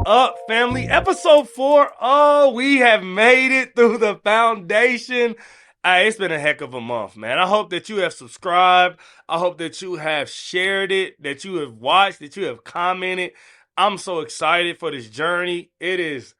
up, family? Episode 4. Oh, we have made it through the foundation. It's been a heck of a month, man. I hope that you have subscribed. I hope that you have shared it, that you have watched, that you have commented. I'm so excited for this journey. It is,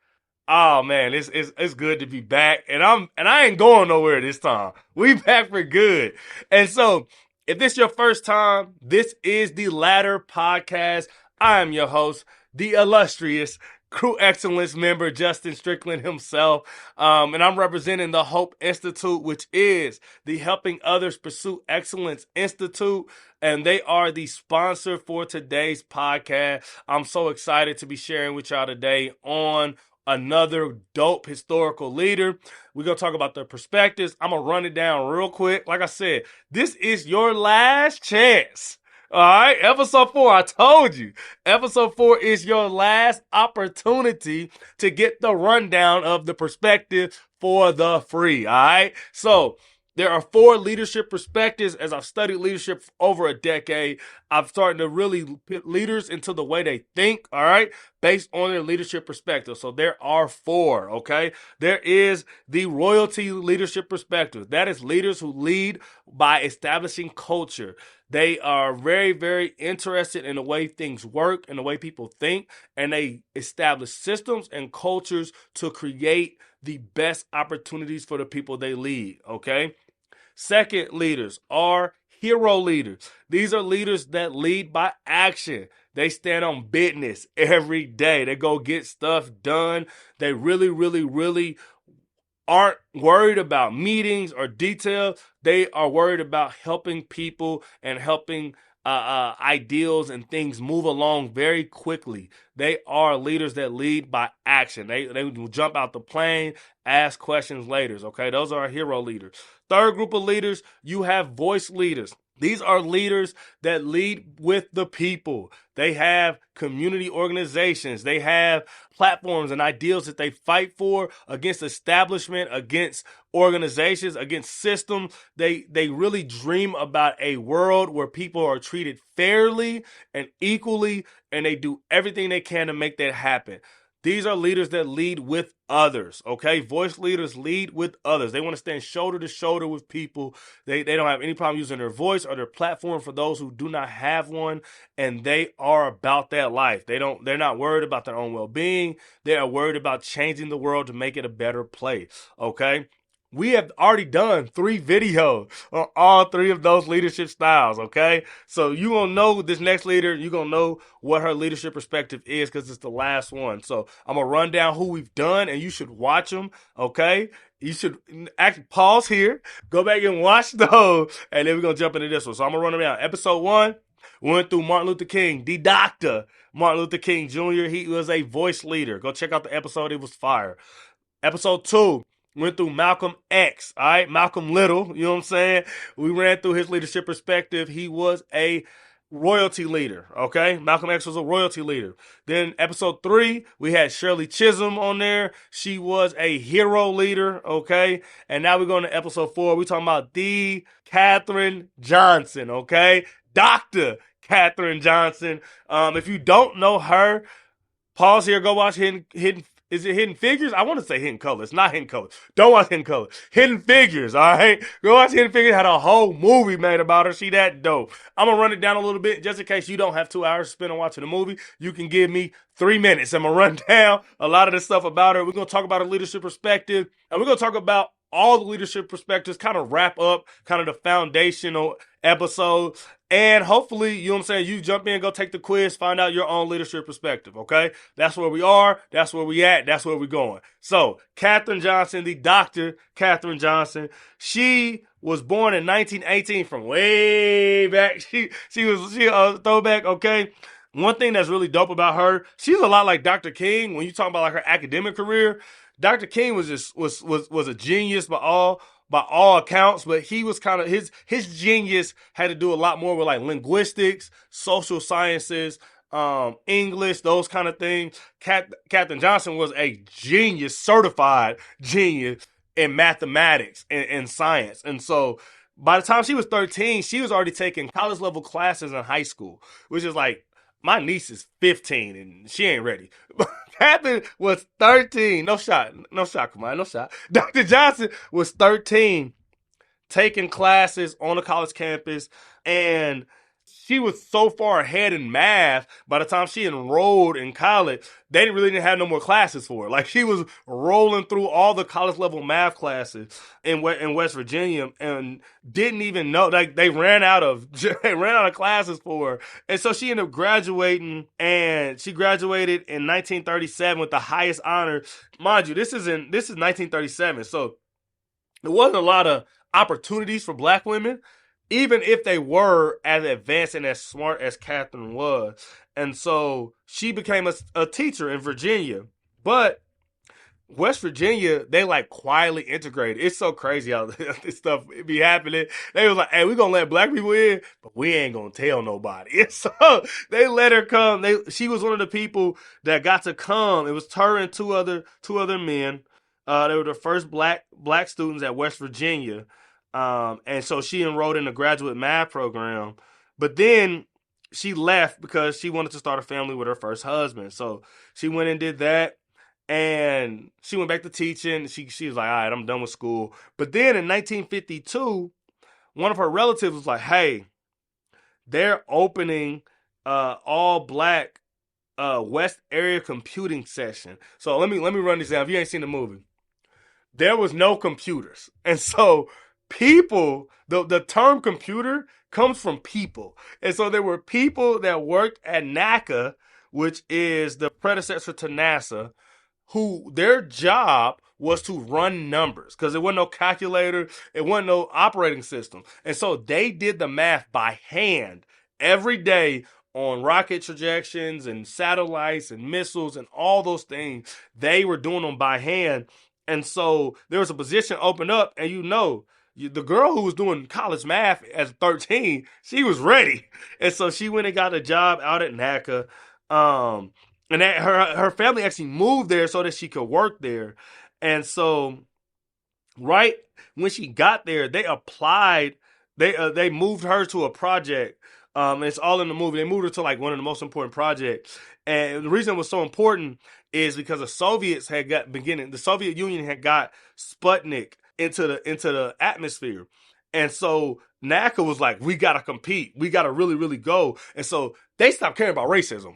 oh man, it's good to be back. And I ain't going nowhere this time. We back for good. And so, if this is your first time, this is the Ladder Podcast. I am your host, the illustrious Crew Excellence member, Justin Strickland himself. And I'm representing the Hope Institute, which is the Helping Others Pursue Excellence Institute. And they are the sponsor for today's podcast. I'm so excited to be sharing with y'all today on another dope historical leader. We're going to talk about the perspectives. I'm going to run it down real quick. Like I said, this is your last chance. All right, episode 4, I told you. Episode 4 is your last opportunity to get the rundown of the perspective for the free, all right? So, there are 4 leadership perspectives. As I've studied leadership for over a decade, I've started to really put leaders into the way they think, all right, based on their leadership perspective. So there are 4, okay? There is the royalty leadership perspective. That is leaders who lead by establishing culture. They are very, very interested in the way things work and the way people think, and they establish systems and cultures to create the best opportunities for the people they lead, okay? Second leaders are hero leaders. These are leaders that lead by action. They stand on business every day. They go get stuff done. They really, really, really aren't worried about meetings or details. They are worried about helping people and helping ideals and things move along very quickly. They are leaders that lead by action. They will jump out the plane, ask questions later. Okay, those are our hero leaders. Third group of leaders, you have voice leaders. These are leaders that lead with the people. They have community organizations. They have platforms and ideals that they fight for against establishment, against organizations, against systems. They really dream about a world where people are treated fairly and equally, and they do everything they can to make that happen. These are leaders that lead with others, okay? Voice leaders lead with others. They want to stand shoulder to shoulder with people. They don't have any problem using their voice or their platform for those who do not have one, and they are about that life. They're not worried about their own well-being. They are worried about changing the world to make it a better place, okay? We have already done 3 videos on all 3 of those leadership styles, okay? So you're going to know this next leader. You're going to know what her leadership perspective is because it's the last one. So I'm going to run down who we've done, and you should watch them, okay? You should actually pause here, go back and watch those, and then we're going to jump into this one. So I'm going to run them down. Episode 1, we went through Martin Luther King, the doctor, Martin Luther King Jr. He was a voice leader. Go check out the episode. It was fire. Episode 2. Went through Malcolm X, all right? Malcolm Little, you know what I'm saying? We ran through his leadership perspective. He was a royalty leader, okay? Malcolm X was a royalty leader. Then episode 3, we had Shirley Chisholm on there. She was a hero leader, okay? And now we're going to episode 4. We're talking about the Katherine Johnson, okay? Dr. Katherine Johnson. If you don't know her, pause here, go watch Hidden. Is it Hidden Figures? I want to say Hidden Colors. Not Hidden Colors. Don't watch Hidden Colors. Hidden Figures, all right? Go watch Hidden Figures. Had a whole movie made about her. She that dope. I'm going to run it down a little bit just in case you don't have 2 hours to spend on watching the movie. You can give me 3 minutes. I'm going to run down a lot of the stuff about her. We're going to talk about her leadership perspective. And we're going to talk about all the leadership perspectives, kind of wrap up kind of the foundational episode. And hopefully, you know what I'm saying, you jump in, go take the quiz, find out your own leadership perspective, okay? That's where we are. That's where we at. That's where we're going. So, Katherine Johnson, the Dr. Katherine Johnson, she was born in 1918 from way back. She was a throwback, okay? One thing that's really dope about her, she's a lot like Dr. King. When you talk about like her academic career, Dr. King was a genius by all accounts, but he was kind of his genius had to do a lot more with like linguistics, social sciences, English, those kind of things. Katherine Johnson was a genius, certified genius in mathematics and science, and so by the time she was 13, she was already taking college level classes in high school, which is like my niece is 15 and she ain't ready. Catherine was 13. No shot. No shot, Kumai. No shot. Dr. Johnson was 13 taking classes on the college campus, and she was so far ahead in math. By the time she enrolled in college, they didn't have no more classes for her. Like, she was rolling through all the college level math classes in West Virginia, and didn't even know, like, they ran out of classes for her. And so she ended up graduating, and she graduated in 1937 with the highest honor. Mind you, this is 1937, so there wasn't a lot of opportunities for black women, even if they were as advanced and as smart as Catherine was. And so she became a teacher in Virginia. But West Virginia, they like quietly integrated. It's so crazy how this stuff be happening. They was like, hey, we gonna let black people in, but we ain't gonna tell nobody. And so they let her come. She was one of the people that got to come. It was her and two other men. They were the first black students at West Virginia. And so she enrolled in the graduate math program. But then she left because she wanted to start a family with her first husband. So she went and did that. And she went back to teaching. She was like, all right, I'm done with school. But then in 1952, one of her relatives was like, hey, they're opening all black West Area Computing Session. So let me run this down. If you ain't seen the movie, there was no computers. And so people, the term computer comes from people. And so there were people that worked at NACA, which is the predecessor to NASA, who their job was to run numbers because there wasn't no calculator, it wasn't no operating system. And so they did the math by hand every day on rocket trajections and satellites and missiles and all those things. They were doing them by hand. And so there was a position opened up, and the girl who was doing college math at 13, she was ready. And so she went and got a job out at NACA. And that her family actually moved there so that she could work there. And so right when she got there, they applied. They moved her to a project. It's all in the movie. They moved her to like one of the most important projects. And the reason it was so important is because the Soviet Union had got Sputnik into the atmosphere. And so NACA was like, we gotta compete. We gotta really, really go. And so they stopped caring about racism.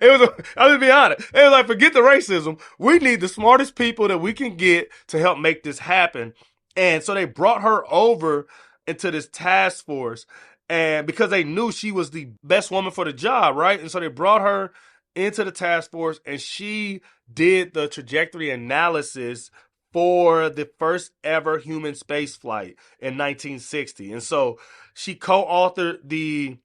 I'm gonna be honest. They was like, forget the racism. We need the smartest people that we can get to help make this happen. And so they brought her over into this task force, and because they knew she was the best woman for the job, right? And so they brought her into the task force, and she did the trajectory analysis for the first ever human space flight in 1960. And so she co-authored the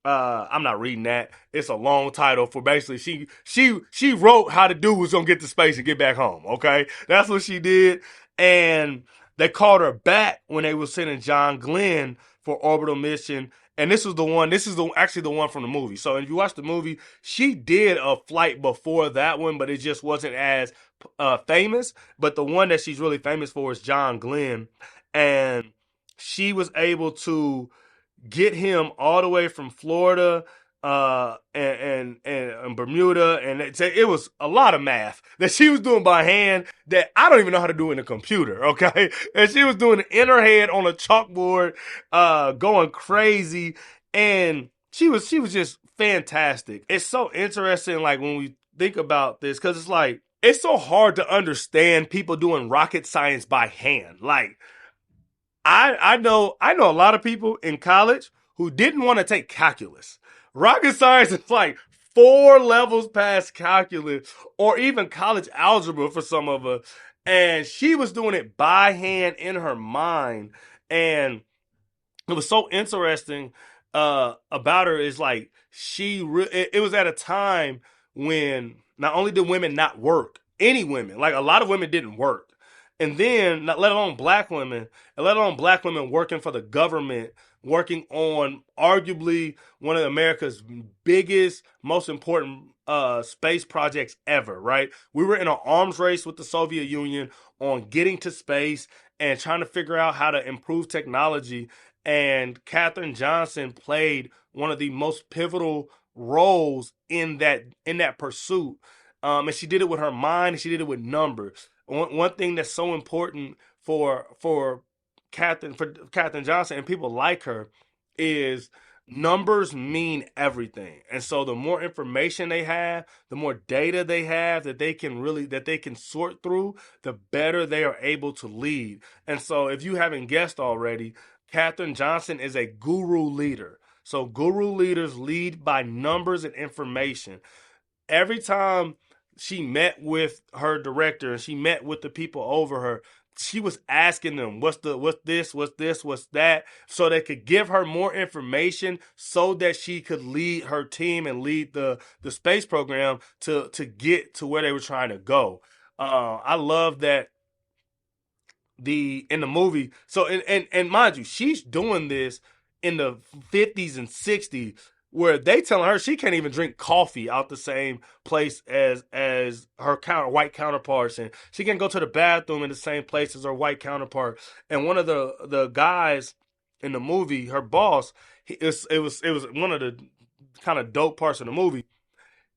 I'm not reading that. It's a long title for basically she wrote how the dude was gonna get to space and get back home. Okay, that's what she did, and they called her back when they were sending John Glenn for orbital mission. And this was the one. This is actually the one from the movie. So if you watch the movie, she did a flight before that one, but it just wasn't as famous. But the one that she's really famous for is John Glenn, and she was able to get him all the way from Florida and Bermuda, and it was a lot of math that she was doing by hand that I don't even know how to do in a computer, okay? And she was doing it in her head on a chalkboard, going crazy, and she was just fantastic. It's so interesting, like, when we think about this, because it's like, it's so hard to understand people doing rocket science by hand. Like, I know a lot of people in college who didn't want to take calculus. Rocket science is like 4 levels past calculus, or even college algebra for some of us. And she was doing it by hand in her mind. And it was so interesting about her is like it was at a time when not only did women not work, any women, like a lot of women didn't work. And then, let alone black women, and let alone black women working for the government, working on arguably one of America's biggest, most important space projects ever, right? We were in an arms race with the Soviet Union on getting to space and trying to figure out how to improve technology. And Katherine Johnson played one of the most pivotal roles in that pursuit. And she did it with her mind, and she did it with numbers. One thing that's so important for Katherine Johnson and people like her is numbers mean everything. And so the more information they have, the more data they have that they can sort through, the better they are able to lead. And so if you haven't guessed already, Katherine Johnson is a guru leader. So guru leaders lead by numbers and information. Every time she met with her director and she met with the people over her, she was asking them what's that, so they could give her more information so that she could lead her team and lead the space program to get to where they were trying to go. I love that the in the movie. So and mind you, she's doing this in the 50s and 60s, where they telling her she can't even drink coffee out the same place as her white counterparts, and she can't go to the bathroom in the same place as her white counterpart. And one of the guys in the movie, her boss, it was one of the kind of dope parts of the movie.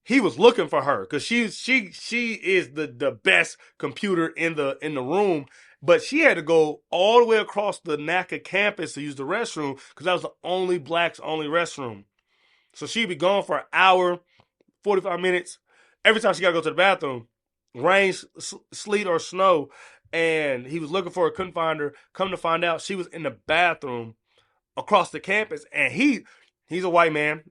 He was looking for her because she is the best computer in the room, but she had to go all the way across the NACA campus to use the restroom because that was the only blacks only restroom. So she'd be gone for an hour, 45 minutes. Every time she got to go to the bathroom, rain, sleet, or snow, and he was looking for her, couldn't find her. Come to find out, she was in the bathroom across the campus, and he's a white man.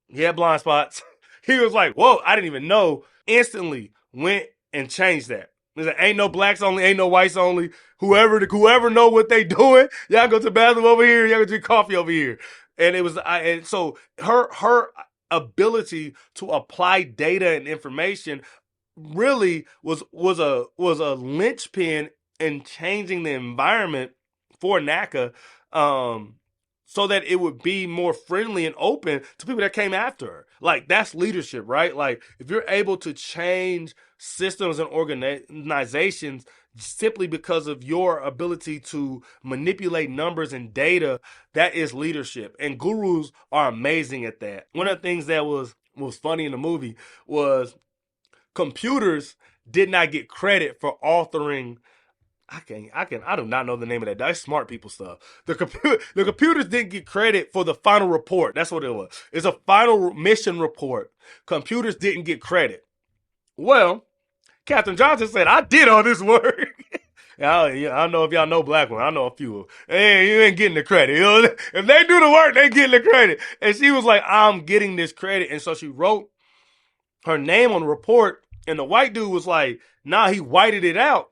He had blind spots. He was like, whoa, I didn't even know. Instantly went and changed that. He's like, ain't no blacks only, ain't no whites only. Whoever know what they doing, y'all go to the bathroom over here, y'all go drink coffee over here. And it was, and so her ability to apply data and information really was a linchpin in changing the environment for NACA, so that it would be more friendly and open to people that came after her. Like, that's leadership, right? Like, if you're able to change systems and organizations simply because of your ability to manipulate numbers and data, that is leadership. And gurus are amazing at that. One of the things that was funny in the movie was computers did not get credit for authoring. I do not know the name of that. That's smart people stuff. The computers didn't get credit for the final report. That's what it was. It's a final mission report. Computers didn't get credit. Well, Katherine Johnson said, I did all this work. I don't know if y'all know black women. I know a few of them. Hey, you ain't getting the credit. You know? If they do the work, they getting the credit. And she was like, I'm getting this credit. And so she wrote her name on the report. And the white dude was like, nah, he whited it out.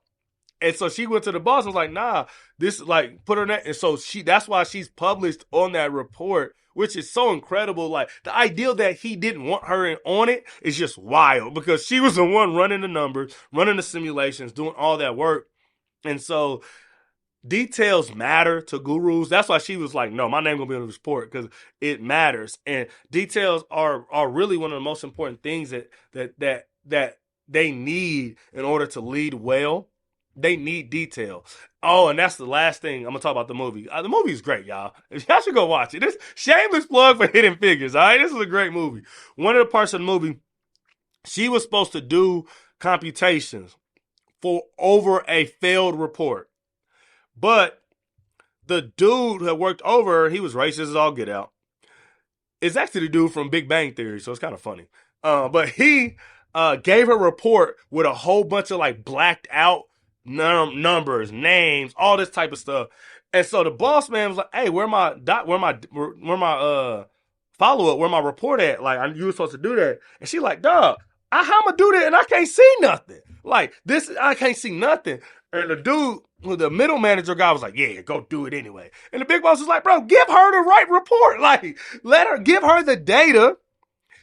And so she went to the boss and was like, nah, this like put her name. And so that's why she's published on that report, which is so incredible. Like, the idea that he didn't want her on it is just wild, because she was the one running the numbers, running the simulations, doing all that work. And so details matter to gurus. That's why she was like, no, my name gonna be on the report because it matters. And details are really one of the most important things that they need in order to lead well. They need detail. Oh, and that's the last thing I'm gonna talk about the movie. The movie is great, y'all. Y'all should go watch it. This shameless plug for Hidden Figures. All right, this is a great movie. One of the parts of the movie, she was supposed to do computations for over a failed report, but the dude who worked over her, he was racist as all get out. It's actually the dude from Big Bang Theory, so it's kind of funny. But he gave her a report with a whole bunch of like blacked out numbers, names, all this type of stuff. And so the boss man was like, "Hey, where my follow up? Where my report at? Like, you were supposed to do that." And she like, "Dog, how I'ma do that? And I can't see nothing. Like this, I can't see nothing." And the dude, the middle manager guy, was like, "Yeah, go do it anyway." And the big boss was like, "Bro, give her the right report. Like, give her the data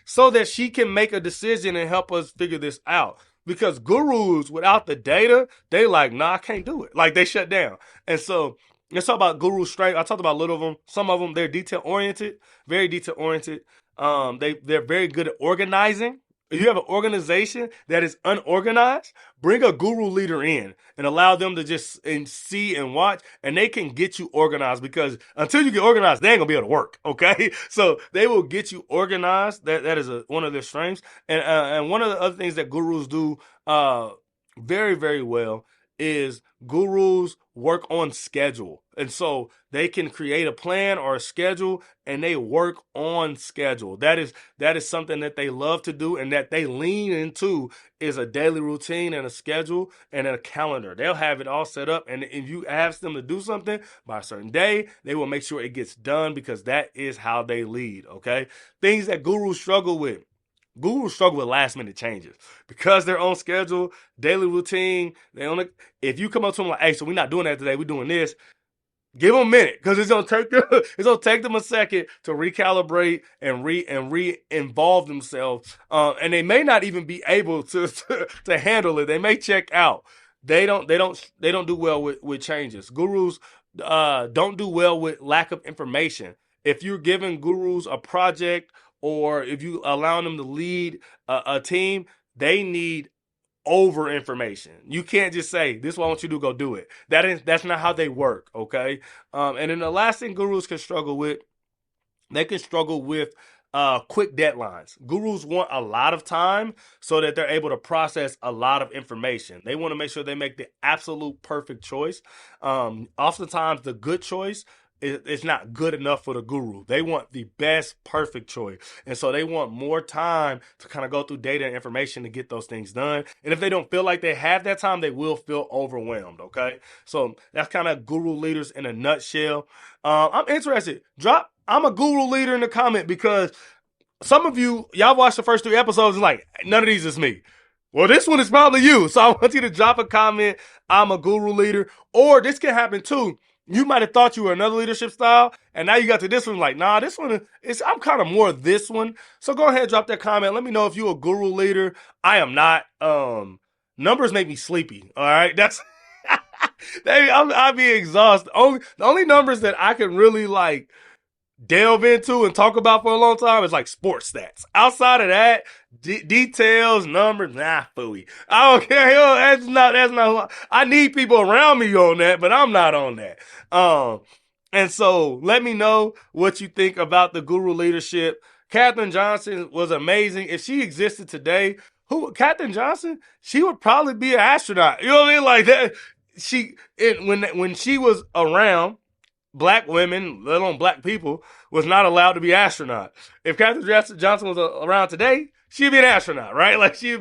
so that she can make a decision and help us figure this out." Because gurus without the data, they like, nah, I can't do it. Like, they shut down. And so let's talk about guru strength. I talked about a little of them. Some of them, they're detail oriented, very detail oriented. They're very good at organizing. if you have an organization that is unorganized, bring a guru leader in and allow them to just and see and watch, and they can get you organized, because until you get organized, they ain't gonna be able to work. Okay, so they will get you organized. That is one of their strengths, and one of the other things that gurus do very very well is gurus work on schedule. And so they can create a plan or a schedule, and they work on schedule. That is something that they love to do, and that they lean into is a daily routine and a schedule and a calendar. They'll have it all set up, and if you ask them to do something by a certain day, they will make sure it gets done, because that is how they lead. Okay, things that gurus struggle with. Gurus struggle with last minute changes because they're on schedule, daily routine. If you come up to them like, "Hey, so we're not doing that today. We're doing this." Give them a minute, because it's gonna take them a second to recalibrate and re-involve themselves, and they may not even be able to handle it. They may check out. They don't do well with changes. Gurus don't do well with lack of information. If you're giving gurus a project, or if you allowing them to lead a team, they need over information. You can't just say, "This is what I want you to do, go do it." That's not how they work. Okay. And then the last thing gurus can struggle with, they can struggle with quick deadlines. Gurus want a lot of time so that they're able to process a lot of information. They want to make sure they make the absolute perfect choice. Oftentimes, the good choice it's not good enough for the guru. They want the best, perfect choice. And so they want more time to kind of go through data and information to get those things done. And if they don't feel like they have that time, they will feel overwhelmed. Okay. So that's kind of guru leaders in a nutshell. I'm interested. I'm a guru leader in the comment, because some of y'all watched the first 3 episodes and like, none of these is me. Well, this one is probably you. So I want you to drop a comment. I'm a guru leader. Or this can happen too. You might have thought you were another leadership style, and now you got to this one like, nah, this one I'm kind of more this one. So go ahead, drop that comment. Let me know if you're a guru leader. I am not. Numbers make me sleepy. All right, that's I'll be exhausted. The only numbers that I can really like delve into and talk about for a long time is like sports stats. Outside of that, details, numbers, nah, phooey. I don't care. Yo, that's not. I need people around me on that, but I'm not on that. And so let me know what you think about the guru leadership. Katherine Johnson was amazing. If she existed today, Katherine Johnson, she would probably be an astronaut. You know what I mean? Like that. When she was around, black women, let alone black people, was not allowed to be astronauts. If Katherine Johnson was around today, she'd be an astronaut, right? Like she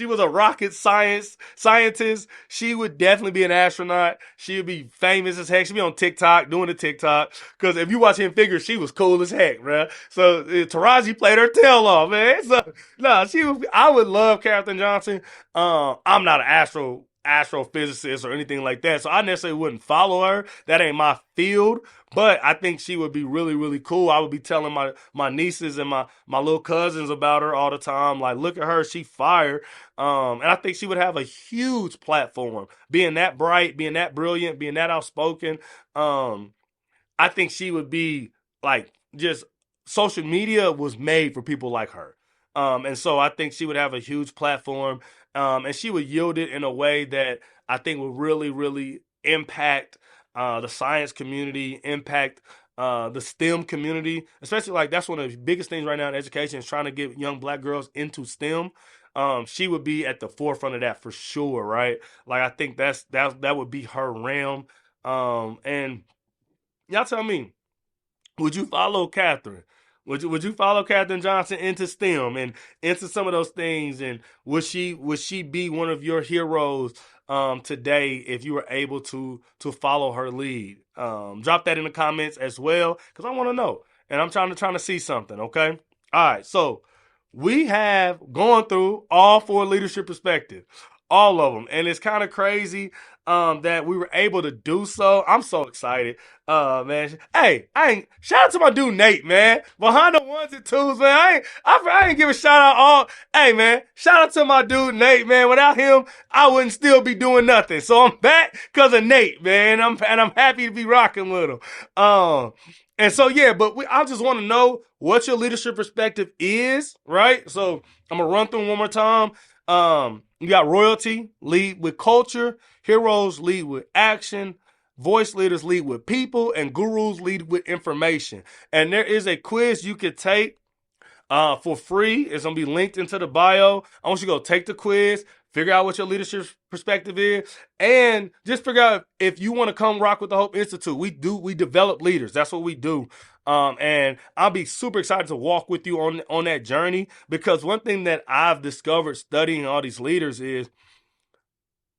was a rocket scientist. She would definitely be an astronaut. She would be famous as heck. She'd be on TikTok, doing the TikTok. Cause if you watch Hidden Figures, she was cool as heck, bro. So Taraji played her tail off, man. So no, I would love Katherine Johnson. I'm not an astrophysicist or anything like that, so I necessarily wouldn't follow her. That ain't my field, but I think she would be really really cool. I would be telling my nieces and my little cousins about her all the time, like, look at her, she fire. And I think she would have a huge platform, being that bright, being that brilliant, being that outspoken. I think she would be like, just social media was made for people like her. And so I think she would have a huge platform, and she would yield it in a way that I think would really, really impact the science community, impact the STEM community, especially like that's one of the biggest things right now in education is trying to get young black girls into STEM. She would be at the forefront of that for sure, right? Like I think that would be her realm. And y'all tell me, would you follow Catherine? Would you follow Katherine Johnson into STEM and into some of those things? And would she be one of your heroes today if you were able to follow her lead? Drop that in the comments as well, because I want to know, and I'm trying to see something. Okay, all right. So we have gone through all 4 leadership perspectives. all of them. And it's kind of crazy that we were able to do so. I'm so excited. Man. Hey, shout out to my dude Nate, man. Behind the ones and twos, man. I ain't give a shout out all. Hey, man, shout out to my dude Nate, man. Without him, I wouldn't still be doing nothing. So I'm back because of Nate, man. I'm happy to be rocking with him. And so, yeah, but I just want to know what your leadership perspective is, right? So I'm going to run through them one more time. You got royalty, lead with culture. Heroes lead with action. Voice leaders lead with people. And gurus lead with information. And there is a quiz you could take for free. It's going to be linked into the bio. I want you to go take the quiz, figure out what your leadership perspective is, and just figure out if you want to come rock with the Hope Institute. We develop leaders. That's what we do. And I'll be super excited to walk with you on that journey, because one thing that I've discovered studying all these leaders is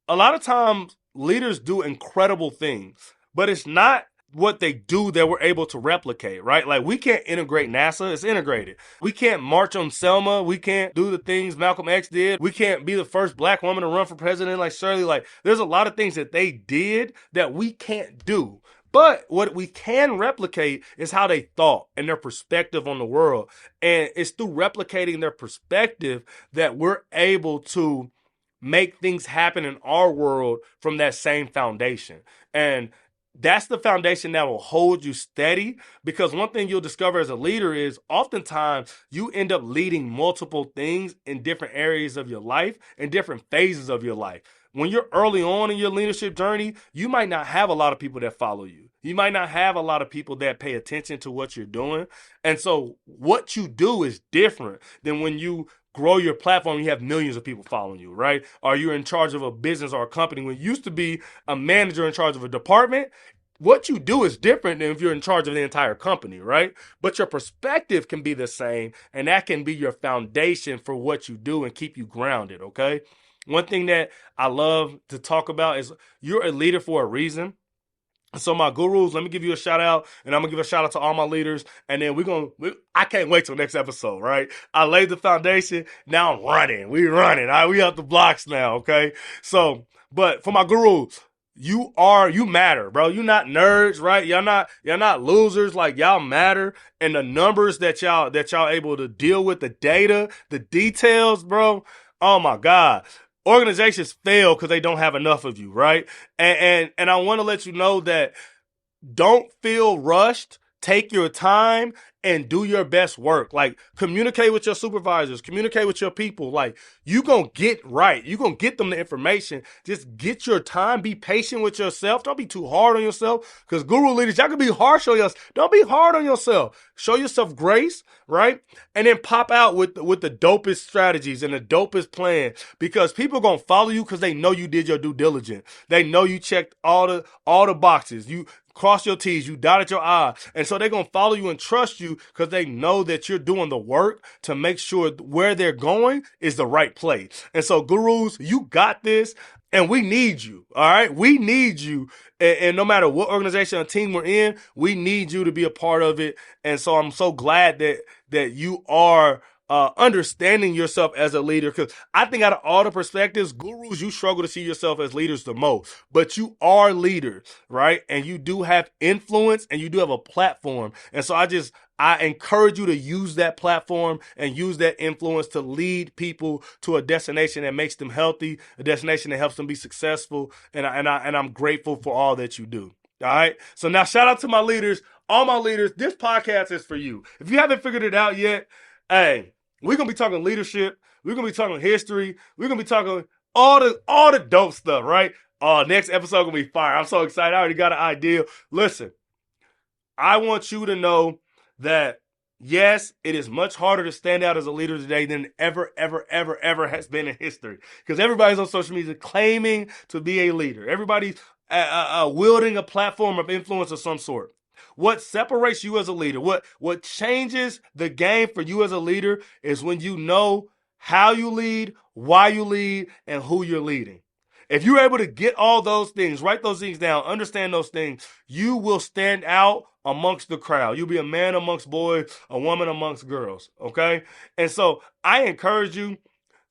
a lot of times leaders do incredible things, but it's not what they do that we're able to replicate, right? Like, we can't integrate NASA. It's integrated. We can't march on Selma. We can't do the things Malcolm X did. We can't be the first black woman to run for president like Shirley. Like, there's a lot of things that they did that we can't do. But what we can replicate is how they thought and their perspective on the world. And it's through replicating their perspective that we're able to make things happen in our world from that same foundation. And that's the foundation that will hold you steady, because one thing you'll discover as a leader is oftentimes you end up leading multiple things in different areas of your life, in different phases of your life. When you're early on in your leadership journey, you might not have a lot of people that follow you. You might not have a lot of people that pay attention to what you're doing. And so what you do is different than when you grow your platform, you have millions of people following you, right? Or you're in charge of a business or a company. When you used to be a manager in charge of a department, what you do is different than if you're in charge of the entire company, right? But your perspective can be the same, and that can be your foundation for what you do and keep you grounded, okay? One thing that I love to talk about is you're a leader for a reason. So my gurus, let me give you a shout out, and I'm gonna give a shout out to all my leaders, and then I can't wait till next episode, right? I laid the foundation, now I'm running. We running, all right? We out the blocks now, okay? So, but for my gurus, you matter, bro. You're not nerds, right? Y'all not losers. Like, y'all matter, and the numbers that y'all able to deal with, the data, the details, bro. Oh my God. Organizations fail because they don't have enough of you, right? And I want to let you know that don't feel rushed. Take your time and do your best work. Like, communicate with your supervisors, communicate with your people. Like, you gonna get right. You gonna get them the information. Just get your time. Be patient with yourself. Don't be too hard on yourself, because guru leaders, y'all can be harsh on yourself. Don't be hard on yourself. Show yourself grace, right? And then pop out with the dopest strategies and the dopest plan, because people gonna follow you because they know you did your due diligence. They know you checked all the boxes. You cross your T's, you dotted your I's. And so they're going to follow you and trust you because they know that you're doing the work to make sure where they're going is the right place. And so, gurus, you got this, and we need you, all right? We need you. And no matter what organization or team we're in, we need you to be a part of it. And so I'm so glad that you are understanding yourself as a leader, because I think out of all the perspectives, gurus, you struggle to see yourself as leaders the most, but you are leaders, right? And you do have influence, and you do have a platform. And so I encourage you to use that platform and use that influence to lead people to a destination that makes them healthy, a destination that helps them be successful. And I'm grateful for all that you do. All right. So now, shout out to my leaders, all my leaders. This podcast is for you. If you haven't figured it out yet, hey, we're going to be talking leadership. We're going to be talking history. We're going to be talking all the dope stuff, right? Next episode going to be fire. I'm so excited. I already got an idea. Listen, I want you to know that, yes, it is much harder to stand out as a leader today than ever has been in history, because everybody's on social media claiming to be a leader. Everybody's wielding a platform of influence of some sort. What separates you as a leader, what changes the game for you as a leader, is when you know how you lead, why you lead, and who you're leading. If you're able to get all those things, write those things down, understand those things, you will stand out amongst the crowd. You'll be a man amongst boys, a woman amongst girls, okay? And so I encourage you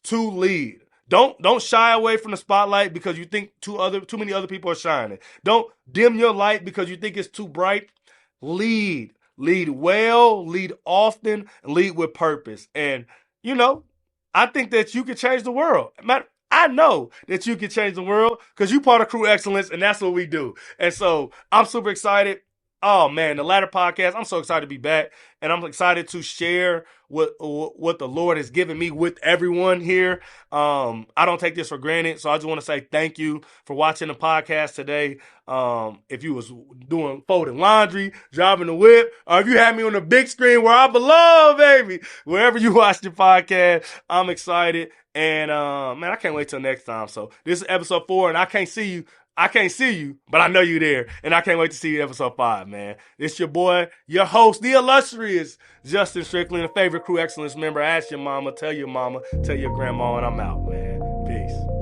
to lead. Don't shy away from the spotlight because you think too many other people are shining. Don't dim your light because you think it's too bright. Lead. Lead well, lead often, and lead with purpose. And, you know, I think that you can change the world. I know that you can change the world because you're part of Crew Excellence, and that's what we do. And so I'm super excited. Oh man, the latter podcast, I'm so excited to be back, and I'm excited to share what the Lord has given me with everyone here. I don't take this for granted, so I just want to say thank you for watching the podcast today. If you was folding laundry, driving the whip, or if you had me on the big screen where I belong, baby, wherever you watch the podcast, I'm excited. And man, I can't wait till next time. So this is episode 4, and I can't see you, but I know you there. And I can't wait to see you episode 5, man. It's your boy, your host, the illustrious Justin Strickland, a favorite Crew Excellence member. Ask your mama, tell your grandma, and I'm out, man. Peace.